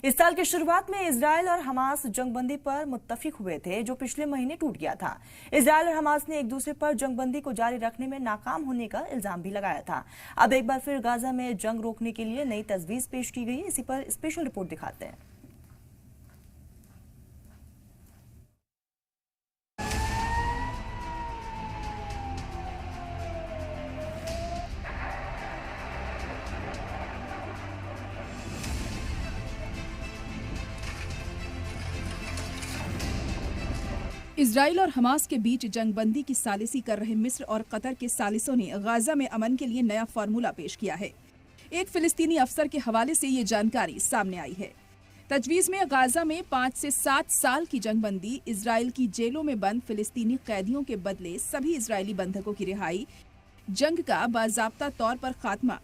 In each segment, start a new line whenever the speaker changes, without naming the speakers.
इस साल की शुरुआत में इजरायल और हमास जंगबंदी पर मुत्तफिक हुए थे, जो पिछले महीने टूट गया था। इजरायल और हमास ने एक दूसरे पर जंगबंदी को जारी रखने में नाकाम होने का इल्जाम भी लगाया था। अब एक बार फिर गाजा में जंग रोकने के लिए नई तजवीज पेश की गई। इसी पर स्पेशल रिपोर्ट दिखाते हैं।
इजराइल और हमास के बीच जंगबंदी की सालिसी कर रहे मिस्र और कतर के सालिसों ने गाजा में अमन के लिए नया फार्मूला पेश किया है। एक फिलिस्तीनी अफसर के हवाले से ये जानकारी सामने आई है। तजवीज में गाजा में 5 से 7 साल की जंगबंदी, इजराइल की जेलों में बंद फिलिस्तीनी कैदियों के बदले सभी इजरायली बंधकों की रिहाई, जंग का बाजाब्ता तौर पर खात्मा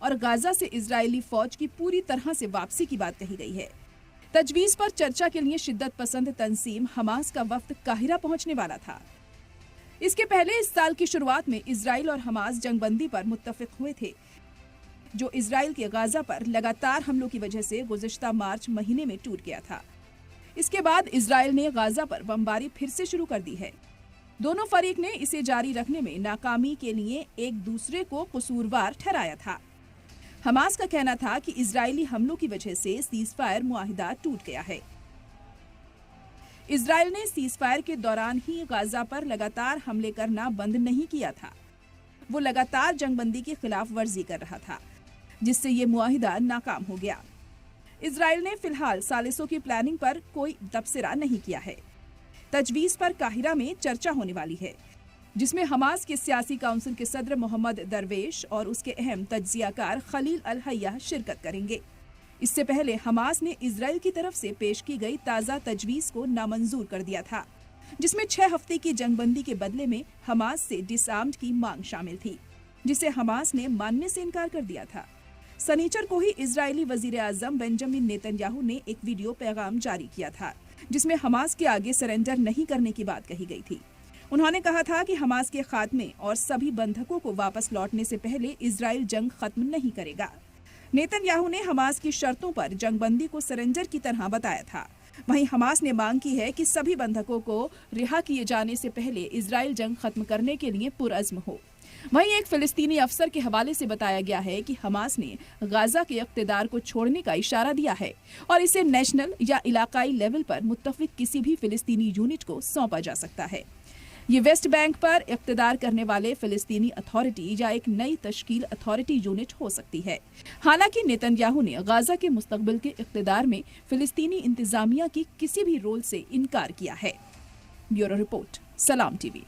और गाजा से इजरायली फौज की पूरी तरह से वापसी की बात कही गई है। तजवीज पर चर्चा के लिए शिद्दत पसंद तंजीम हमास का वफ्द काहिरा पहुंचने वाला था। इसके पहले इस साल की शुरुआत में इजराइल और हमास जंगबंदी पर मुत्तफिक हुए थे, जो इजराइल के गाजा पर लगातार हमलों की वजह से गुज़िश्ता मार्च महीने में टूट गया था। इसके बाद इजराइल ने गाजा पर बमबारी फिर से शुरू कर दी है। दोनों फरीक ने इसे जारी रखने में नाकामी के लिए एक दूसरे को कसूरवार ठहराया था। हमास का कहना था कि इजरायली हमलों की वजह से सीजफायर मुआहिदा टूट गया है। इजरायल ने सीजफायर के दौरान ही गाजा पर लगातार हमले करना बंद नहीं किया था। वो लगातार जंगबंदी की खिलाफ वर्जी कर रहा था, जिससे ये मुआहिदा नाकाम हो गया। इजरायल ने फिलहाल सालिसों की प्लानिंग पर कोई तबसरा नहीं किया है। तजवीज पर काहिरा में चर्चा होने वाली है, जिसमें हमास के सियासी काउंसिल के सदर मोहम्मद दरवेश और उसके अहम तज्जियाकार खलील अल हय्या शिरकत करेंगे। इससे पहले हमास ने इजराइल की तरफ से पेश की गई ताज़ा तजवीज को नामंजूर कर दिया था, जिसमें 6 हफ्ते की जंगबंदी के बदले में हमास से डिसआर्म्ड की मांग शामिल थी, जिसे हमास ने मानने से इनकार कर दिया था। शनिचर को ही इजरायली वजीर आजम बेंजामिन नेतन्याहू ने एक वीडियो पैगाम जारी किया था, जिसमें हमास के आगे सरेंडर नहीं करने की बात कही गई थी। उन्होंने कहा था कि हमास के खात्मे और सभी बंधकों को वापस लौटने से पहले इजराइल जंग खत्म नहीं करेगा। नेतन्याहू ने हमास की शर्तों पर जंगबंदी को सरेंडर की तरह बताया था। वहीं हमास ने मांग की है कि सभी बंधकों को रिहा किए जाने से पहले इजराइल जंग खत्म करने के लिए पुरअज़्म हो। वहीं एक फिलिस्तीनी अफसर के हवाले से बताया गया है कि हमास ने गाजा के इक़्तिदार को छोड़ने का इशारा दिया है और इसे नेशनल या इलाकाई लेवल पर मुत्तफिक किसी भी फिलिस्तीनी यूनिट को सौंपा जा सकता है। ये वेस्ट बैंक पर इक़्तिदार करने वाले फिलिस्तीनी अथॉरिटी या एक नई तश्कील अथॉरिटी यूनिट हो सकती है। हालांकि नेतन्याहू ने गाजा के मुस्तकबिल के इक़्तिदार में फिलिस्तीनी इंतजामिया की किसी भी रोल से इनकार किया है। ब्यूरो रिपोर्ट, सलाम टीवी।